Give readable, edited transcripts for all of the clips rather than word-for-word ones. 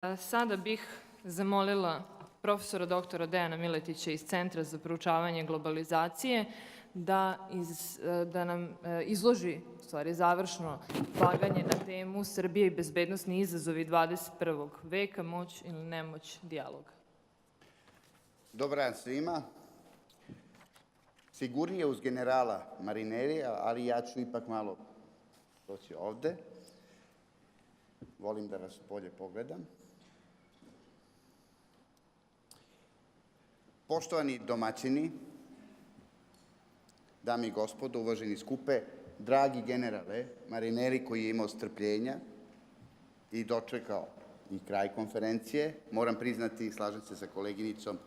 Sada bih zamolila profesora doktora Dejana Miletića iz Centra za proučavanje globalizacije da nam izloži završno izlaganje na temu Srbije i bezbednosni izazovi 21. veka, moć ili nemoć dijaloga. Dobar dan svima. Sigurnije uz generala Marinerija, ali ja ću ipak malo doći ovde. Volim da vas bolje pogledam. Poštovani domaćini, dame i gospodo, uvaženi skupe, dragi generale Marineri koji je imao strpljenja i dočekao i kraj konferencije, moram priznati, slažem se sa koleginicom,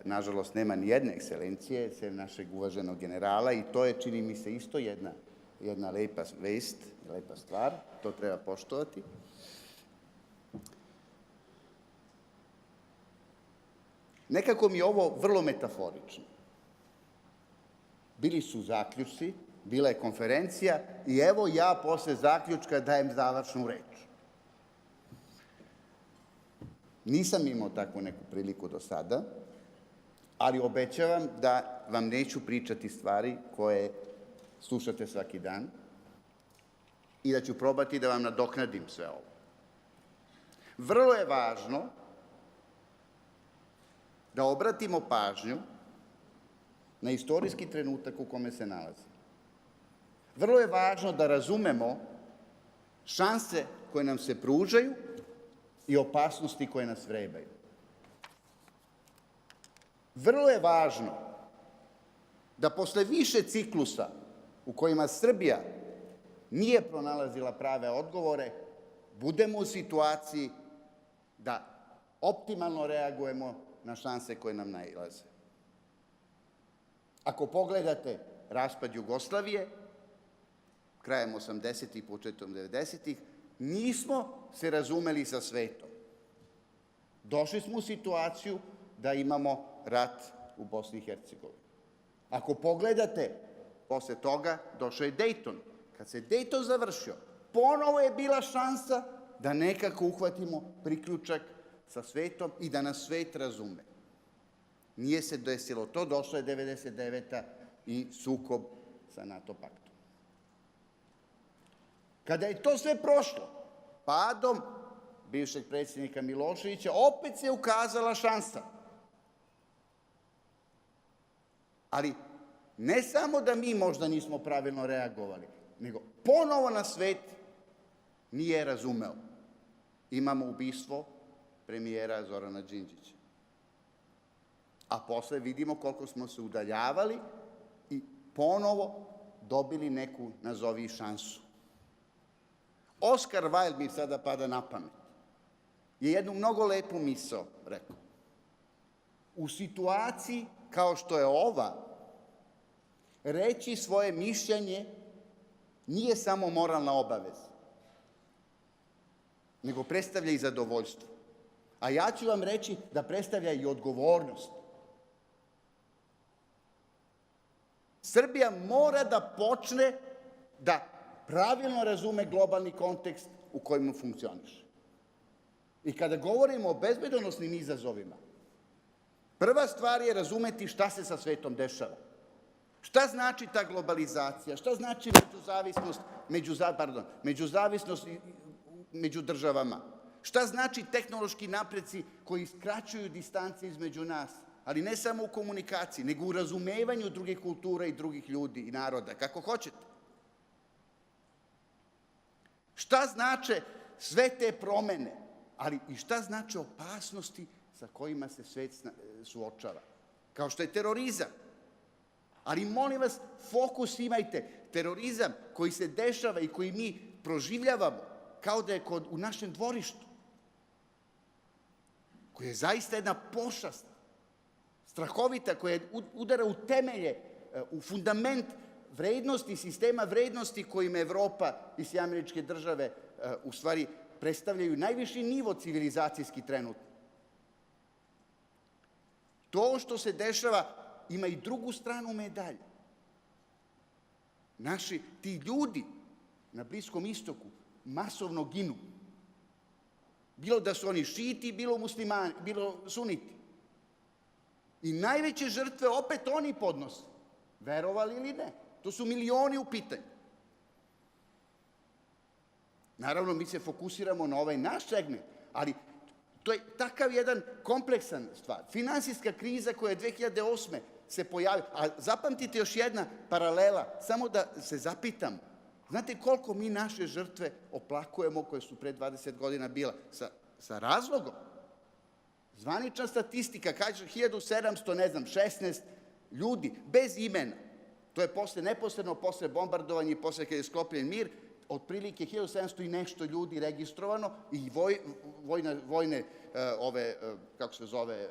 nažalost nema ni jedne ekscelencije, sem našeg uvaženog generala i to je, čini mi se, isto jedna lepa vest, lepa stvar, to treba poštovati. Nekako mi je ovo vrlo metaforično. Bili su zaključci, bila je konferencija i evo ja posle zaključka dajem završnu reč. Nisam imao takvu neku priliku do sada, ali obećavam da vam neću pričati stvari koje slušate svaki dan i da ću probati da vam nadoknadim sve ovo. Vrlo je važno da obratimo pažnju na istorijski trenutak u kome se nalazimo. Vrlo je važno da razumemo šanse koje nam se pružaju i opasnosti koje nas vrebaju. Vrlo je važno da posle više ciklusa u kojima Srbija nije pronalazila prave odgovore, budemo u situaciji da optimalno reagujemo na šanse koje nam nailaze. Ako pogledate raspad Jugoslavije, krajem 80-ih, početkom 90-ih, nismo se razumeli sa svetom. Došli smo u situaciju da imamo rat u Bosni i Hercegovini. Ako pogledate, posle toga došao je Dejton. Kad se Dejton završio, ponovo je bila šansa da nekako uhvatimo priključak sa svetom i da nas svet razume. Nije se desilo to, došla je 99. i sukob sa NATO paktom. Kada je to sve prošlo, padom bivšeg predsjednika Miloševića, opet se ukazala šansa. Ali ne samo da mi možda nismo pravilno reagovali, nego ponovo na svet nije razumeo. Imamo ubistvo premijera Zorana Đinđića. A posle vidimo koliko smo se udaljavali i ponovo dobili neku, nazovi, šansu. Oskar Wilde mi sada pada na pamet. Je jednu mnogo lepu misao rekao. U situaciji kao što je ova, reći svoje mišljenje nije samo moralna obaveza, nego predstavlja i zadovoljstvo. A ja ću vam reći da predstavlja i odgovornost. Srbija mora da počne da pravilno razume globalni kontekst u kojem funkcioniše. I kada govorimo o bezbednosnim izazovima, prva stvar je razumeti šta se sa svetom dešava. Šta znači ta globalizacija? Šta znači međuzavisnost među državama? Šta znači tehnološki napreci koji skraćuju distance između nas? Ali ne samo u komunikaciji, nego u razumevanju drugih kultura i drugih ljudi i naroda, kako hoćete. Šta znače sve te promene, ali i šta znače opasnosti sa kojima se svet suočava, kao što je terorizam. Ali molim vas, fokus imajte, terorizam koji se dešava i koji mi proživljavamo kao da je u našem dvorištu, koji je zaista jedna pošast, strahovita, koja udara u temelje, u fundament vrednosti, sistema vrednosti kojim Evropa i sve američke države u stvari predstavljaju najviši nivo civilizacijski trenutno. To što se dešava ima i drugu stranu medalje. Ti ljudi na Bliskom istoku masovno ginu. Bilo da su oni šiti, bilo muslimani, bilo suniti. I najveće žrtve opet oni podnose, verovali ili ne. To su milioni u pitanju. Naravno, mi se fokusiramo na ovaj naš segment, ali to je takav jedan kompleksan stvar. Finansijska kriza koja je 2008. se pojavila, a zapamtite još jedna paralela, samo da se zapitam, znate koliko mi naše žrtve oplakujemo koje su pre 20 godina bila? Sa razlogom. Zvanična statistika kaže 1716 ljudi, bez imena. To je neposredno posle bombardovanja i posle kada je sklopljen mir, otprilike 1700 i nešto ljudi registrovano i vojne kako se zove,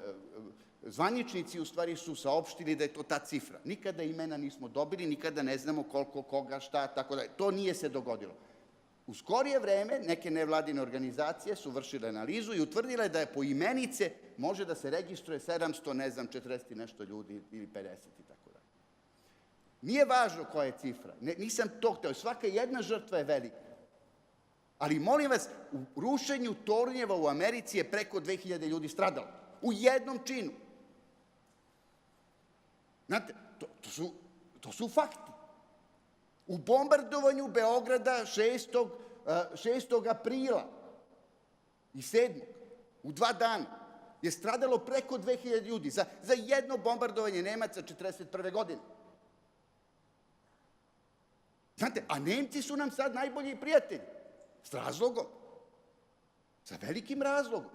zvaničnici u stvari su saopštili da je to ta cifra. Nikada imena nismo dobili, nikada ne znamo koliko, koga, šta, tako da. To nije se dogodilo. U skorije vreme neke nevladine organizacije su vršile analizu i utvrdile da je po imenice može da se registruje 700, ne znam, 40 i nešto ljudi ili 50 i tako da. Nije važno koja je cifra, nisam to hteo, svaka jedna žrtva je velika. Ali molim vas, u rušenju tornjeva u Americi je preko 2000 ljudi stradalo. U jednom činu. Znate, to su fakti. U bombardovanju Beograda 6. aprila i 7. u 2 dana je stradalo preko 2000 ljudi za jedno bombardovanje Nemaca 1941. godine. Znate, a Nemci su nam sad najbolji prijatelji. S razlogom. Sa velikim razlogom.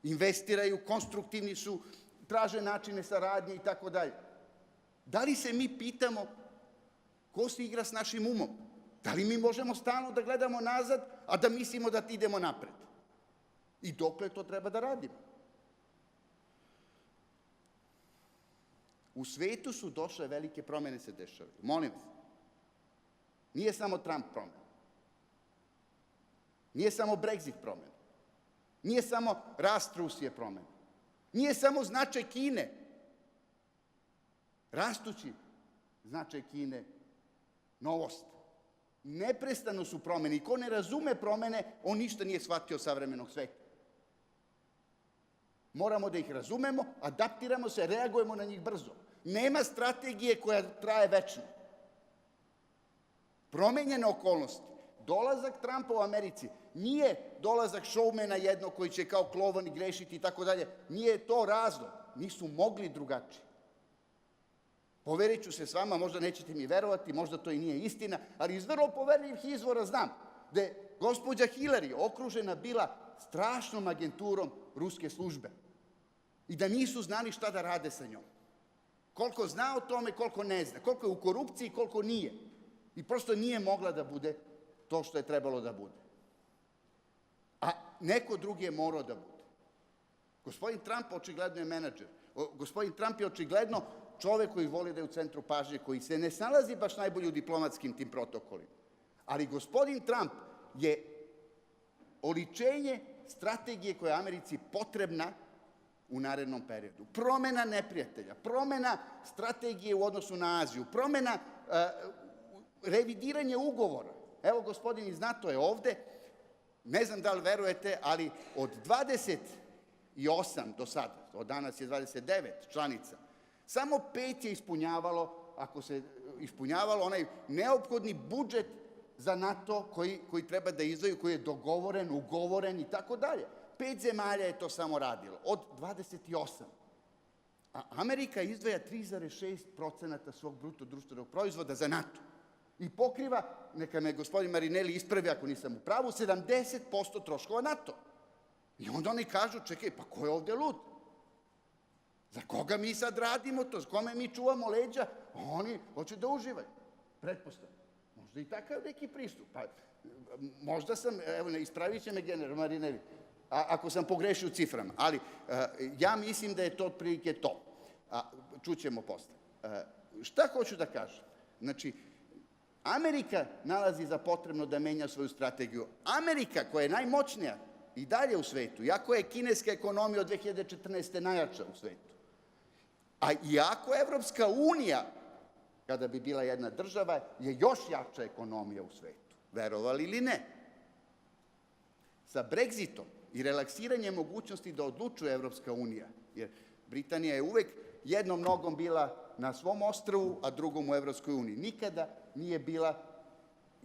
Investiraju, konstruktivni su, traže načine saradnje i tako dalje. Da li se mi pitamo ko se igra s našim umom? Da li mi možemo stalno da gledamo nazad, a da mislimo da idemo napred? I dokle to treba da radimo? U svetu su došle velike promene se dešavaju. Molim vas. Nije samo Trump promena. Nije samo Brexit promena. Nije samo rast Rusije promena. Nije samo značaj Kine. Rastući značaj Kine novost. Neprestano su promene i ko ne razume promene, on ništa nije shvatio od savremenog sveta. Moramo da ih razumemo, adaptiramo se, reagujemo na njih brzo. Nema strategije koja traje večno. Promenjene okolnosti. Dolazak Trumpa u Americi nije dolazak šoumena jednog koji će kao klovan i grešiti i tako dalje. Nije to razlog. Nisu mogli drugačije. Poverit ću se s vama, možda nećete mi verovati, možda to i nije istina, ali iz vrlo poverljivih izvora znam da je gospođa Hillary okružena bila strašnom agenturom ruske službe i da nisu znali šta da rade sa njom. Koliko zna o tome, koliko ne zna, koliko je u korupciji, koliko nije. I prosto nije mogla da bude to što je trebalo da bude. A neko drugi je morao da bude. Gospodin Trump očigledno je menadžer. Gospodin Trump je očigledno čovek koji voli da je u centru pažnje, koji se ne snalazi baš najbolje u diplomatskim tim protokolima. Ali gospodin Trump je oličenje strategije koja je Americi potrebna u narednom periodu. Promena neprijatelja, promena strategije u odnosu na Aziju, promena revidiranje ugovora. Evo, gospodin iz NATO je ovde, ne znam da li verujete, ali od 28 do sada, od danas je 29 članica, samo 5 je ispunjavalo onaj neophodni budžet za NATO koji treba da izdvaju, koji je dogovoren, ugovoren i tako dalje. 5 zemalja je to samo radilo, od 28. A Amerika izdvaja 3,6% svog bruto društvenog proizvoda za NATO. I pokriva, neka me gospodin Marinelli ispravi ako nisam u pravu, 70% troškova NATO. I onda oni kažu, čekaj, pa ko je ovde lud? Za koga mi sad radimo to? Za kome mi čuvamo leđa? Oni hoće da uživaju. Pretpostavljam. Možda i takav neki pristup. Pa, možda sam, evo, ispravit će me general Marinelli, ako sam pogrešio u ciframa. Ali ja mislim da je to otprilike to. Čućemo posle. Šta hoću da kažem? Znači, Amerika nalazi za potrebno da menja svoju strategiju. Amerika, koja je najmoćnija i dalje u svetu, iako je kineska ekonomija od 2014. najjača u svetu, a iako Evropska unija, kada bi bila jedna država, je još jača ekonomija u svetu, verovali ili ne. Sa Brexitom i relaksiranje mogućnosti da odlučuje Evropska unija, jer Britanija je uvek jednom nogom bila na svom ostrvu, a drugom u Evropskoj uniji. Nikada nije bila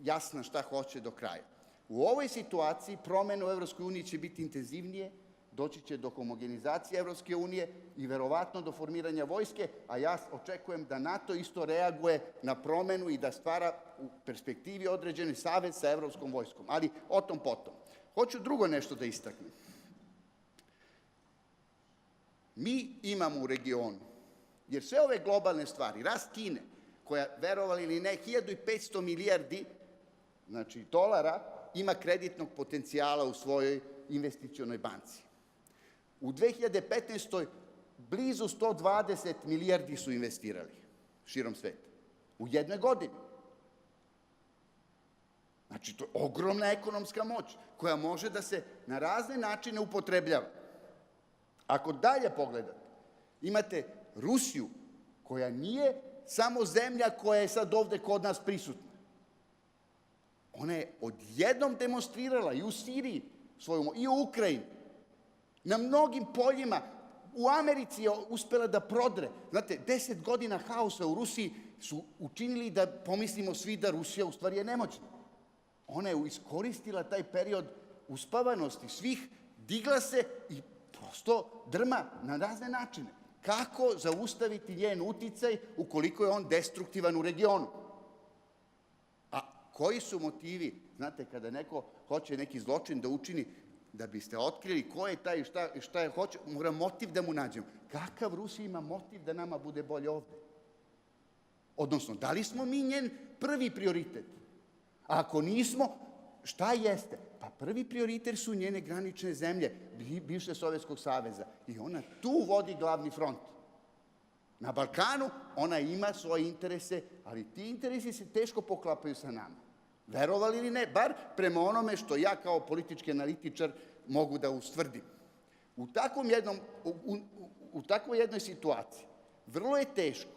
jasna šta hoće do kraja. U ovoj situaciji promene u Evropskoj uniji će biti intenzivnije, doći će do homogenizacije Evropske unije i verovatno do formiranja vojske, a ja očekujem da NATO isto reaguje na promenu i da stvara u perspektivi određeni savez sa Evropskom vojskom. Ali o tom potom. Hoću drugo nešto da istaknem. Mi imamo u regionu, jer sve ove globalne stvari, rast Kine, koja, verovali ili ne, 1500 milijardi dolara, ima kreditnog potencijala u svojoj investicionoj banci. U 2015. blizu 120 milijardi su investirali širom sveta. U jednoj godini. Znači, to je ogromna ekonomska moć koja može da se na razne načine upotrebljava. Ako dalje pogledate, imate Rusiju, koja nije samo zemlja koja je sad ovde kod nas prisutna. Ona je odjednom demonstrirala i u Siriji, i u Ukrajini, na mnogim poljima. U Americi je uspela da prodre. Znate, 10 godina haosa u Rusiji su učinili da pomislimo svi da Rusija u stvari je nemoćna. Ona je iskoristila taj period uspavanosti svih, digla se i prosto drma na razne načine. Kako zaustaviti njen uticaj ukoliko je on destruktivan u regionu? A koji su motivi? Znate, kada neko hoće neki zločin da učini, da biste otkrili ko je taj i šta je hoće, mora motiv da mu nađemo. Kakav Rusija ima motiv da nama bude bolje ovde? Odnosno, da li smo mi njen prvi prioritet? A ako nismo, šta jeste? Pa prvi prioritet su njene granične zemlje, bivše Sovjetskog saveza. I ona tu vodi glavni front. Na Balkanu ona ima svoje interese, ali ti interesi se teško poklapaju sa nama. Verovali ili ne, bar prema onome što ja kao politički analitičar mogu da ustvrdim. U takvoj jednoj situaciji vrlo je teško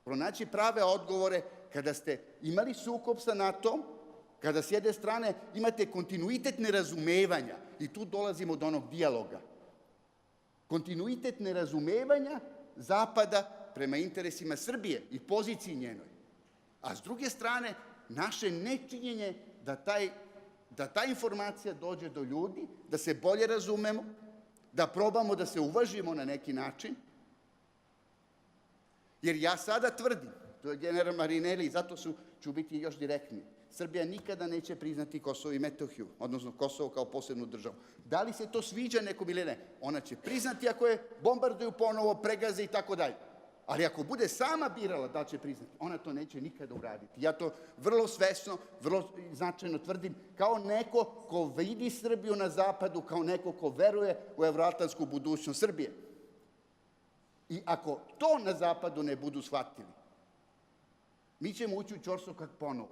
pronaći prave odgovore kada ste imali sukob sa NATO-om, kada s jedne strane imate kontinuitet nerazumevanja, i tu dolazimo do onog dijaloga, kontinuitet nerazumevanja Zapada prema interesima Srbije i poziciji njenoj, a s druge strane naše nečinjenje da ta informacija dođe do ljudi, da se bolje razumemo, da probamo da se uvažimo na neki način, jer ja sada tvrdim, to je general Marinelli, zato ću biti još direktniji, Srbija nikada neće priznati Kosovo i Metohiju, odnosno Kosovo kao posebnu državu. Da li se to sviđa nekom ili ne? Ona će priznati ako je bombarduju ponovo, pregaze i tako dalje. Ali ako bude sama birala da će priznati, ona to neće nikada uraditi. Ja to vrlo svesno, vrlo značajno tvrdim, kao neko ko vidi Srbiju na zapadu, kao neko ko veruje u evroatlantsku budućnost Srbije. I ako to na zapadu ne budu shvatili, mi ćemo ući u ćorsokak ponovo.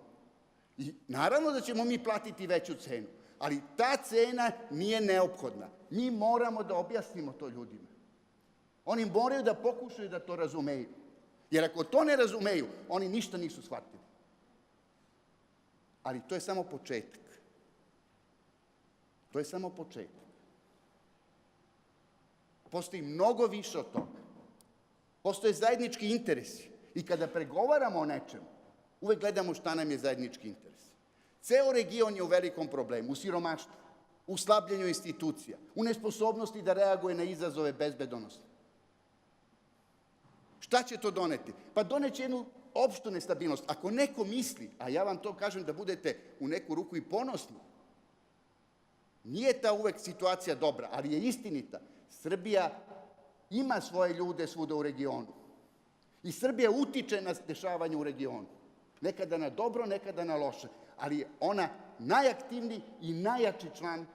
I naravno da ćemo mi platiti veću cenu, ali ta cena nije neophodna. Mi moramo da objasnimo to ljudima. Oni moraju da pokušaju da to razumeju. Jer ako to ne razumeju, oni ništa nisu shvatili. Ali to je samo početak. To je samo početak. Postoji mnogo više od toga. Postoje zajednički interesi. I kada pregovaramo o nečemu, uvek gledamo šta nam je zajednički interes. Ceo region je u velikom problemu, u siromaštvu, u slabljenju institucija, u nesposobnosti da reaguje na izazove bezbedonosne. Šta će to doneti? Pa doneće jednu opštu nestabilnost. Ako neko misli, a ja vam to kažem da budete u neku ruku i ponosni, nije ta uvek situacija dobra, ali je istinita. Srbija ima svoje ljude svuda u regionu. I Srbija utiče na dešavanje u regionu. Nekada na dobro, nekada na loše. Ali je ona najaktivniji i najjači član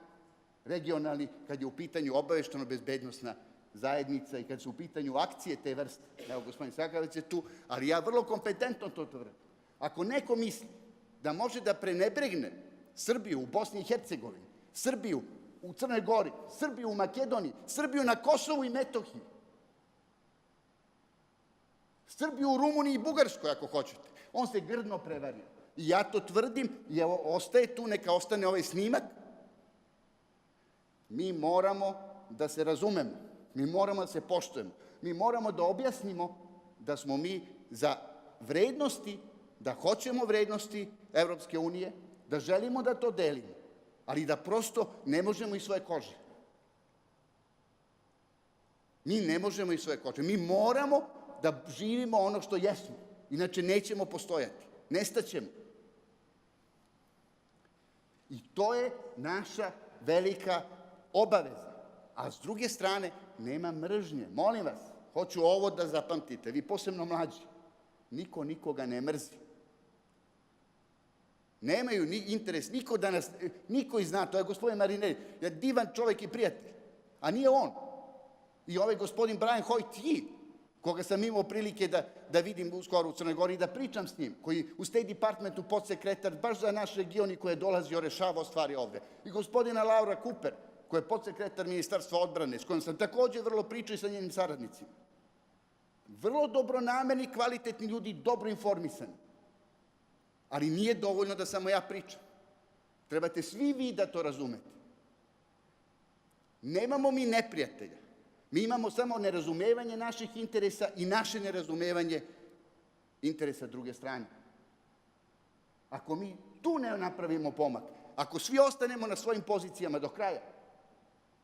regionalni kad je u pitanju obavešteno-bezbednosna zajednica i kad su u pitanju akcije te vrste. Evo, gospodin Sakalić je tu, ali ja vrlo kompetentno to tvrdim. Ako neko misli da može da prenebregne Srbiju u Bosni i Hercegovini, Srbiju u Crnoj Gori, Srbiju u Makedoniji, Srbiju na Kosovu i Metohiji, Srbiju u Rumuniji i Bugarskoj, ako hoćete, on se grdno prevario. I ja to tvrdim i evo, ostaje tu, neka ostane ovaj snimak. Mi moramo da se razumemo, mi moramo da se poštujemo, mi moramo da objasnimo da smo mi za vrednosti, da hoćemo vrednosti Evropske unije, da želimo da to delimo, ali da prosto ne možemo iz svoje kože. Mi ne možemo iz svoje kože. Mi moramo da živimo ono što jesmo, inače nećemo postojati, nestaćemo. I to je naša velika obaveza. A s druge strane, nema mržnje. Molim vas, hoću ovo da zapamtite, vi posebno mlađi. Niko nikoga ne mrzi. Nemaju ni interes, niko ih zna, to je gospodin Marinelli, je divan čovjek i prijatelj, a nije on. I ovaj gospodin Brian Hoyt, koga sam imao prilike da vidim uskoro u Crnoj Gori i da pričam s njim, koji u State Departmentu podsekretar, baš za naš region i koji je dolazio, rešavao stvari ovde. I gospodina Laura Cooper, koja je podsekretar Ministarstva odbrane, s kojom sam takođe vrlo pričao i sa njenim saradnicima. Vrlo dobronamerni, kvalitetni ljudi, dobro informisani. Ali nije dovoljno da samo ja pričam. Trebate svi vi da to razumete. Nemamo mi neprijatelja. Mi imamo samo nerazumevanje naših interesa i naše nerazumevanje interesa druge strane. Ako mi tu ne napravimo pomak, ako svi ostanemo na svojim pozicijama do kraja,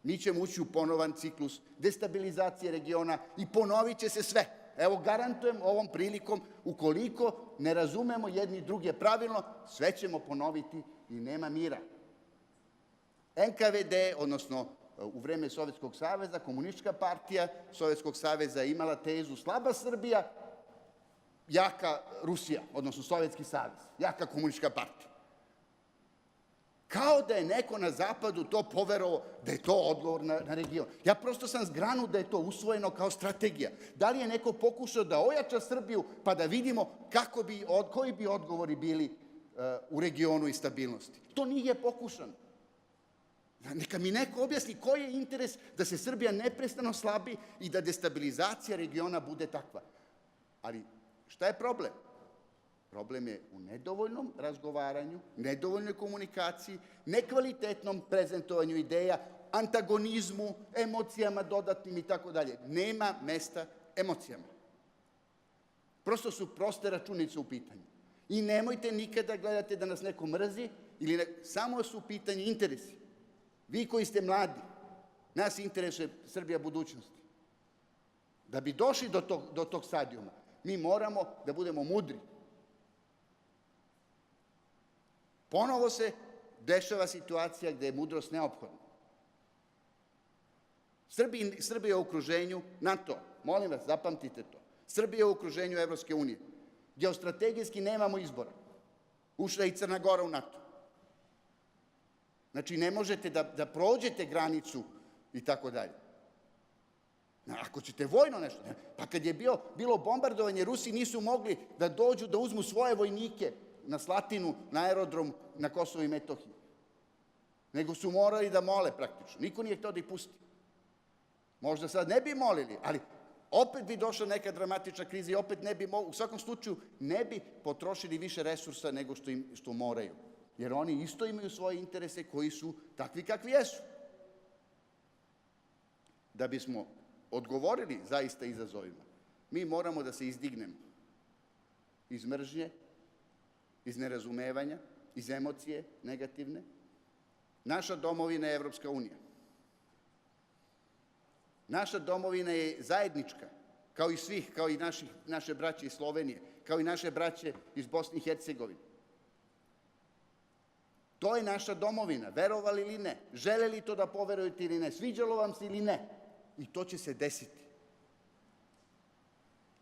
mi ćemo ući u ponovan ciklus destabilizacije regiona i ponovit će se sve. Evo, garantujem ovom prilikom, ukoliko ne razumemo jedni druge pravilno, sve ćemo ponoviti i nema mira. NKVD, odnosno u vreme Sovjetskog saveza, komunistička partija Sovjetskog saveza je imala tezu slaba Srbija, jaka Rusija, odnosno Sovjetski savez, jaka komunistička partija. Kao da je neko na zapadu to poverovao da je to odgovor na region. Ja prosto sam zgranut da je to usvojeno kao strategija. Da li je neko pokušao da ojača Srbiju pa da vidimo koji bi odgovori bili u regionu i stabilnosti. To nije pokušano. Neka mi neko objasni koji je interes da se Srbija neprestano slabi i da destabilizacija regiona bude takva. Ali šta je problem? Problem je u nedovoljnom razgovaranju, nedovoljnoj komunikaciji, nekvalitetnom prezentovanju ideja, antagonizmu, emocijama dodatnim i tako dalje. Nema mesta emocijama. Prosto su proste računice u pitanju. I nemojte nikada gledate da nas neko mrzi, samo su u pitanju interesi. Vi koji ste mladi, nas interesuje Srbija budućnosti. Da bi došli do tog stadijuma, mi moramo da budemo mudri. Ponovo se dešava situacija gde je mudrost neophodna. Srbija je u okruženju NATO. Molim vas, zapamtite to. Srbija je u okruženju Evropske unije. Geostrategijski nemamo izbora. Ušla je i Crna Gora u NATO. Znači, ne možete da prođete granicu i tako dalje. Ako ćete vojno nešto, pa kad je bilo bombardovanje, Rusi nisu mogli da dođu da uzmu svoje vojnike na Slatinu, na aerodrom na Kosovo i Metohiji. Nego su morali da mole praktično. Niko nije hteo da ih pusti. Možda sad ne bi molili, ali opet bi došla neka dramatična kriza i opet ne bi mogli, u svakom slučaju ne bi potrošili više resursa nego što moraju. Jer oni isto imaju svoje interese koji su takvi kakvi jesu. Da bismo odgovorili zaista izazovima, mi moramo da se izdignemo iz mržnje, iz nerazumevanja, iz emocije negativne. Naša domovina je Evropska unija. Naša domovina je zajednička, kao i svih, kao i naše braće iz Slovenije, kao i naše braće iz Bosne i Hercegovine. To je naša domovina, verovali ili ne, želeli to da poverujete ili ne, sviđalo vam se ili ne, i to će se desiti.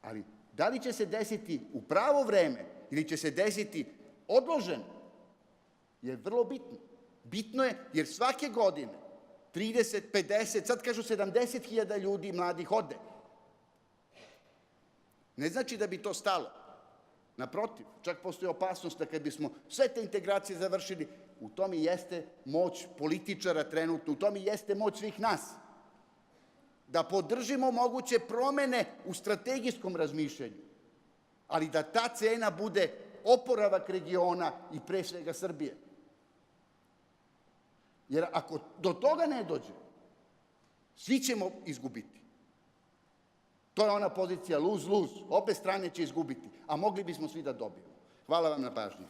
Ali da li će se desiti u pravo vreme ili će se desiti odloženo, je vrlo bitno. Bitno je jer svake godine 30, 50, sad kažu 70.000 ljudi mladih ode. Ne znači da bi to stalo. Naprotiv, čak postoji opasnost da kad bismo sve te integracije završili, u tome jeste moć političara trenutno, u tome jeste moć svih nas. Da podržimo moguće promene u strategijskom razmišljanju, ali da ta cena bude oporavak regiona i pre svega Srbije. Jer ako do toga ne dođe, svi ćemo izgubiti. To je ona pozicija lose-lose. Obe strane će izgubiti, a mogli bismo svi da dobijemo. Hvala vam na pažnji.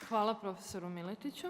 Hvala profesoru Miletiću.